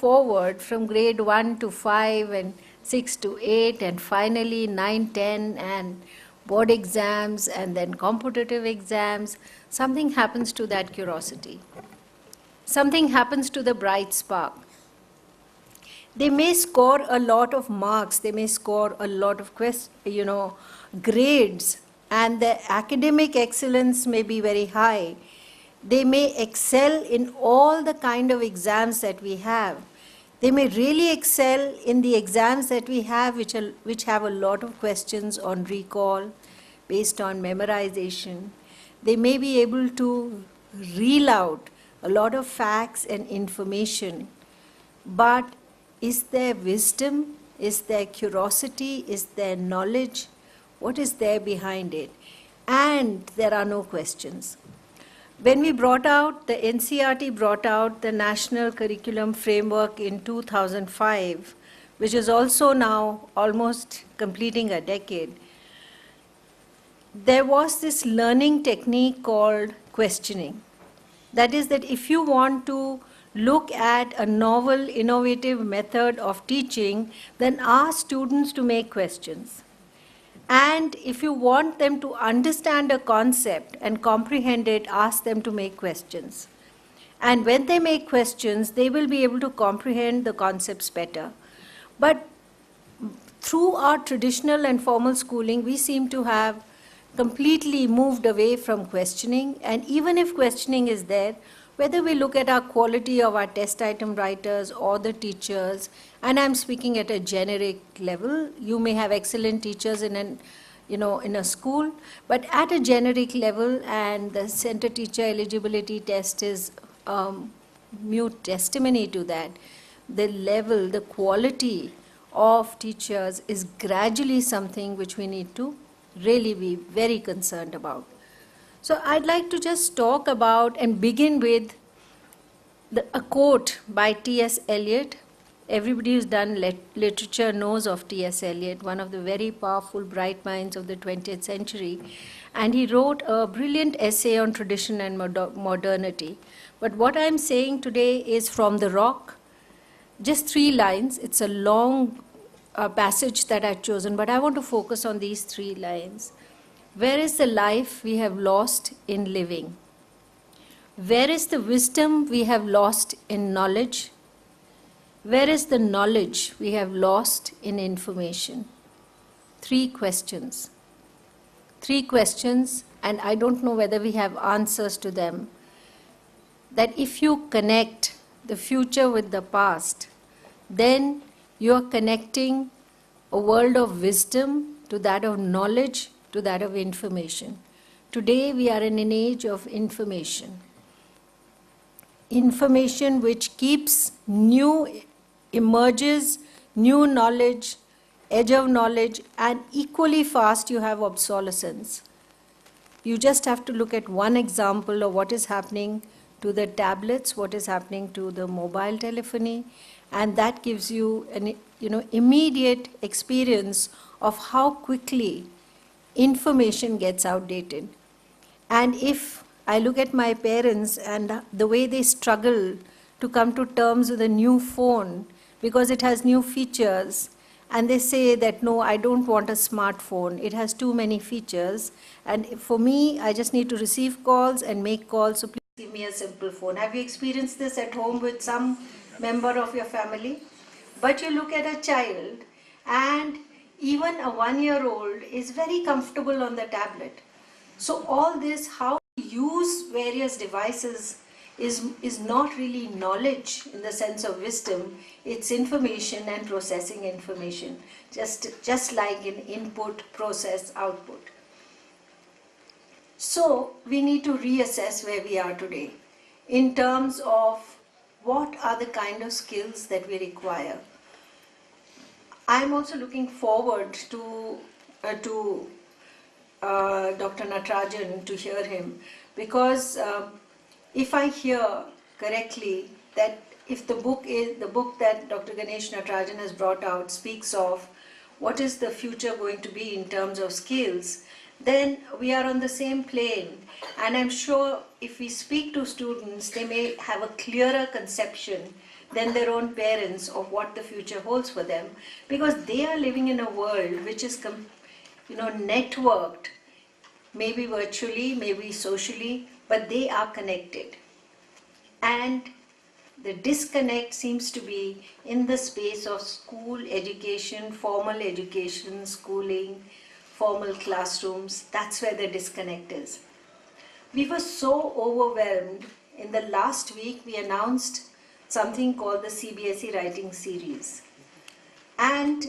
forward from grade 1 to 5 and 6 to 8 and finally 9, 10 and board exams and then competitive exams, something happens to that curiosity. Something happens to the bright spark. They may score a lot of marks, they may score a lot of grades, and their academic excellence may be very high. They may excel in all the kind of exams that we have. They may really excel in the exams that we have, which have a lot of questions on recall, based on memorization. They may be able to reel out a lot of facts and information, but is there wisdom? Is there curiosity? Is there knowledge? What is there behind it? And there are no questions. When we brought out, the NCERT brought out the National Curriculum Framework in 2005, which is also now almost completing a decade, there was this learning technique called questioning. That is that if you want to look at a novel, innovative method of teaching, then ask students to make questions. And if you want them to understand a concept and comprehend it, ask them to make questions. And when they make questions, they will be able to comprehend the concepts better. But through our traditional and formal schooling, we seem to have completely moved away from questioning. And even if questioning is there, whether we look at our quality of our test item writers or the teachers, and I'm speaking at a generic level, you may have excellent teachers in a school, but at a generic level, and the center teacher eligibility test is mute testimony to that, the level, the quality of teachers is gradually something which we need to really be very concerned about. So I'd like to just talk about and begin with a quote by T.S. Eliot. Everybody who's done literature knows of T.S. Eliot, one of the very powerful, bright minds of the 20th century. And he wrote a brilliant essay on tradition and modernity. But what I'm saying today is from The Rock, just 3 lines. It's a long passage that I've chosen, but I want to focus on these 3 lines. Where is the life we have lost in living? Where is the wisdom we have lost in knowledge? Where is the knowledge we have lost in information? 3 questions. 3 questions, and I don't know whether we have answers to them. That if you connect the future with the past, then you are connecting a world of wisdom to that of knowledge, to that of information. Today we are in an age of information. Information which keeps new emerges, new knowledge, edge of knowledge, and equally fast you have obsolescence. You just have to look at one example of what is happening to the tablets, what is happening to the mobile telephony, and that gives you an immediate experience of how quickly information gets outdated. And if I look at my parents and the way they struggle to come to terms with a new phone because it has new features, and they say that, no, I don't want a smartphone, it has too many features, and for me, I just need to receive calls and make calls, so please give me a simple phone. Have you experienced this at home with some member of your family? But you look at a child, and even a 1-year-old is very comfortable on the tablet. So all this, how to use various devices is not really knowledge in the sense of wisdom, it's information and processing information, just like in input, process, output. So we need to reassess where we are today in terms of what are the kind of skills that we require. I'm also looking forward to Dr. Natarajan, to hear him, because if I hear correctly that if the book that Dr. Ganesh Natarajan has brought out speaks of what is the future going to be in terms of skills, then we are on the same plane. And I'm sure if we speak to students, they may have a clearer conception than their own parents of what the future holds for them, because they are living in a world which is networked, maybe virtually, maybe socially, but they are connected. And the disconnect seems to be in the space of school education, formal education, schooling, formal classrooms. That's where the disconnect is. We were so overwhelmed. In the last week, we announced something called the CBSE Writing Series. And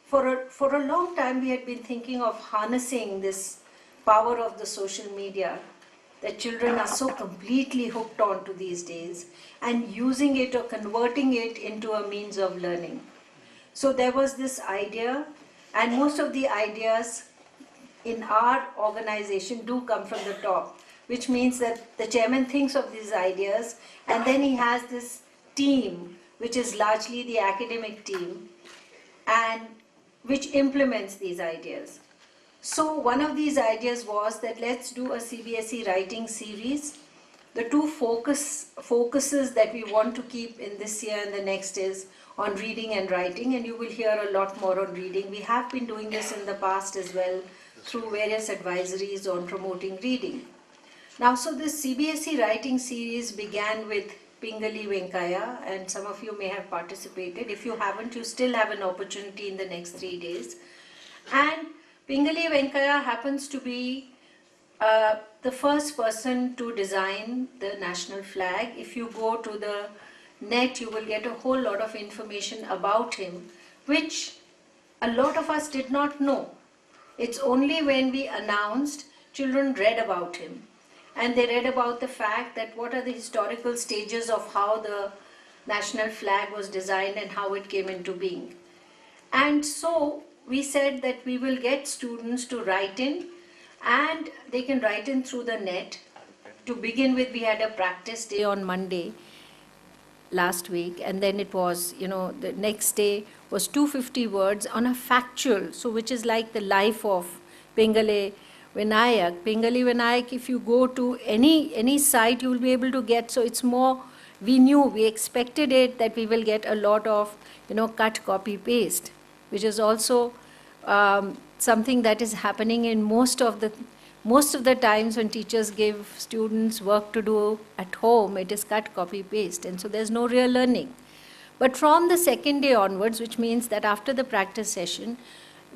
for a long time, we had been thinking of harnessing this power of the social media that children are so completely hooked on to these days, and using it or converting it into a means of learning. So there was this idea, and most of the ideas in our organization do come from the top, which means that the chairman thinks of these ideas, and then he has this team, which is largely the academic team, and which implements these ideas. So one of these ideas was that let's do a CBSE writing series. The two focuses that we want to keep in this year and the next is on reading and writing, and you will hear a lot more on reading. We have been doing this in the past as well through various advisories on promoting reading. Now, so this CBSE writing series began with Pingali Venkaya, and some of you may have participated. If you haven't, you still have an opportunity in the next 3 days. And Pingali Venkaya happens to be the first person to design the national flag. If you go to the net, you will get a whole lot of information about him, which a lot of us did not know. It's only when we announced, children read about him. And they read about the fact that what are the historical stages of how the national flag was designed and how it came into being. And so we said that we will get students to write in, and they can write in through the net. To begin with, we had a practice day on Monday last week, and then it was, the next day was 250 words on a factual, so which is like the life of Pingali Vinayak. Pingali Vinayak, if you go to any site, you will be able to get, so it's more, we expected it that we will get a lot of, cut, copy, paste, which is also something that is happening in most of the times when teachers give students work to do at home. It is cut, copy, paste, and so there's no real learning. But from the second day onwards, which means that after the practice session,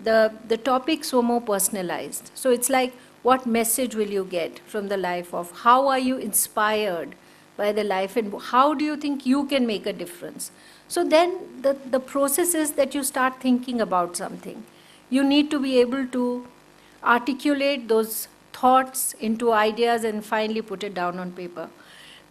the topics were more personalized. So it's like, what message will you get from the life of, how are you inspired by the life, and how do you think you can make a difference? So then the process is that you start thinking about something. You need to be able to articulate those thoughts into ideas and finally put it down on paper.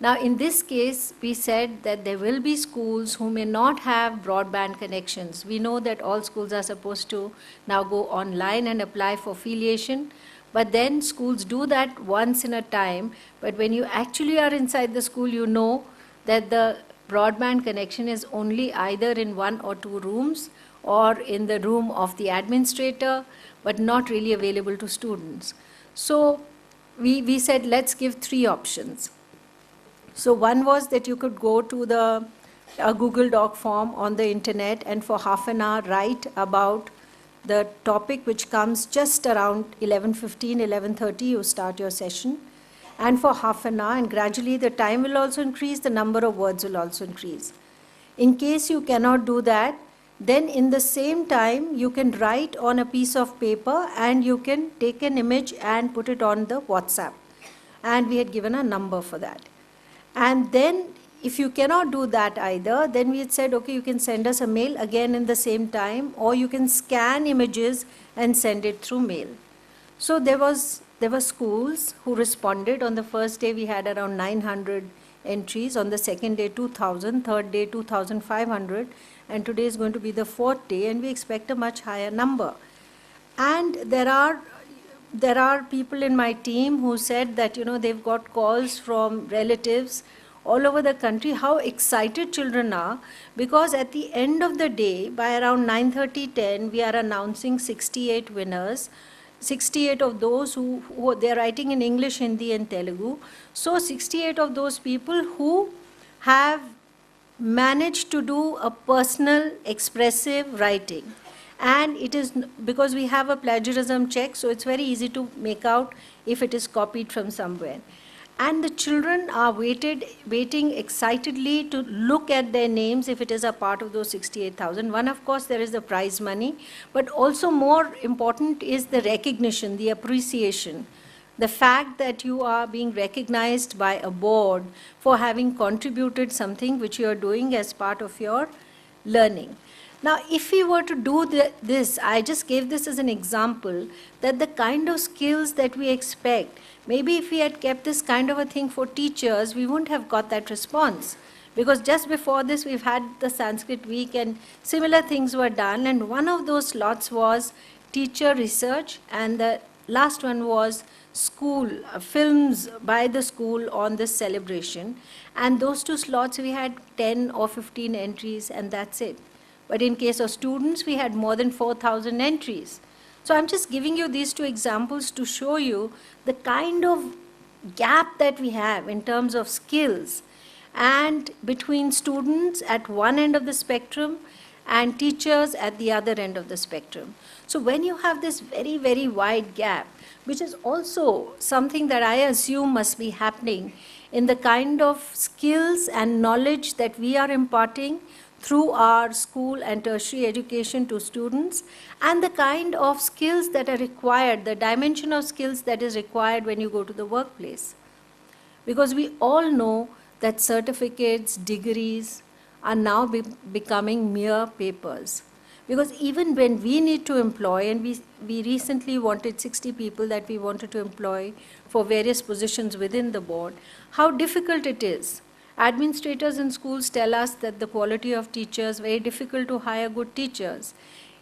Now, in this case, we said that there will be schools who may not have broadband connections. We know that all schools are supposed to now go online and apply for affiliation, but then schools do that once in a time. But when you actually are inside the school, you know that the broadband connection is only either in 1 or 2 rooms or in the room of the administrator, but not really available to students. So we said, let's give 3 options. So one was that you could go to the Google Doc form on the internet and for half an hour write about the topic, which comes just around 11:15, 11:30, you start your session. And for half an hour, and gradually the time will also increase, the number of words will also increase. In case you cannot do that, then in the same time, you can write on a piece of paper and you can take an image and put it on the WhatsApp. And we had given a number for that. And then if you cannot do that either, then we had said, okay, you can send us a mail again in the same time, or you can scan images and send it through mail. So there were schools who responded. On the first day, we had around 900 entries. On the second day, 2,000. Third day, 2,500. And today is going to be the 4th day, and we expect a much higher number. And there are people in my team who said that, they've got calls from relatives all over the country, how excited children are, because at the end of the day, by around 9:30, 10, we are announcing 68 winners. 68 of those who they're writing in English, Hindi and Telugu. So 68 of those people who have managed to do a personal, expressive writing. And it is, because we have a plagiarism check, so it's very easy to make out if it is copied from somewhere. And the children are waiting excitedly to look at their names if it is a part of those 68,000. One, of course, there is the prize money, but also more important is the recognition, the appreciation. The fact that you are being recognized by a board for having contributed something which you are doing as part of your learning. Now, if we were to do this, I just gave this as an example, that the kind of skills that we expect, maybe if we had kept this kind of a thing for teachers, we wouldn't have got that response. Because just before this, we've had the Sanskrit week and similar things were done, and one of those slots was teacher research, and the last one was school, films by the school on this celebration. And those two slots, we had 10 or 15 entries, and that's it. But in case of students, we had more than 4,000 entries. So I'm just giving you these two examples to show you the kind of gap that we have in terms of skills and between students at one end of the spectrum and teachers at the other end of the spectrum. So when you have this very, very wide gap, which is also something that I assume must be happening in the kind of skills and knowledge that we are imparting through our school and tertiary education to students, and the kind of skills that are required, the dimension of skills that is required when you go to the workplace. Because we all know that certificates, degrees are now becoming mere papers. Because even when we need to employ, and we recently wanted 60 people that we wanted to employ for various positions within the board, how difficult it is. Administrators in schools tell us that the quality of teachers, very difficult to hire good teachers.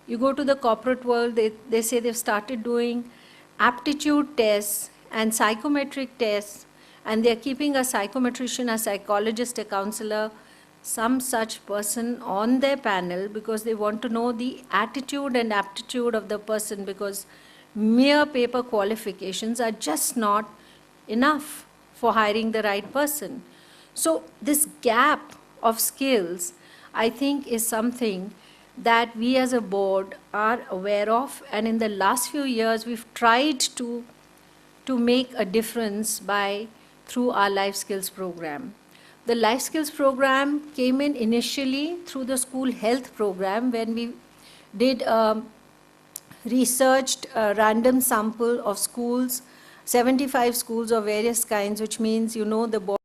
You go to the corporate world, they say they've started doing aptitude tests and psychometric tests, and they're keeping a psychometrician, a psychologist, a counselor, some such person on their panel because they want to know the attitude and aptitude of the person, because mere paper qualifications are just not enough for hiring the right person. So this gap of skills, I think, is something that we as a board are aware of, and in the last few years we've tried to make a difference through our life skills program. The life skills program came in initially through the school health program when we did researched a random sample of schools, 75 schools of various kinds, which means, the board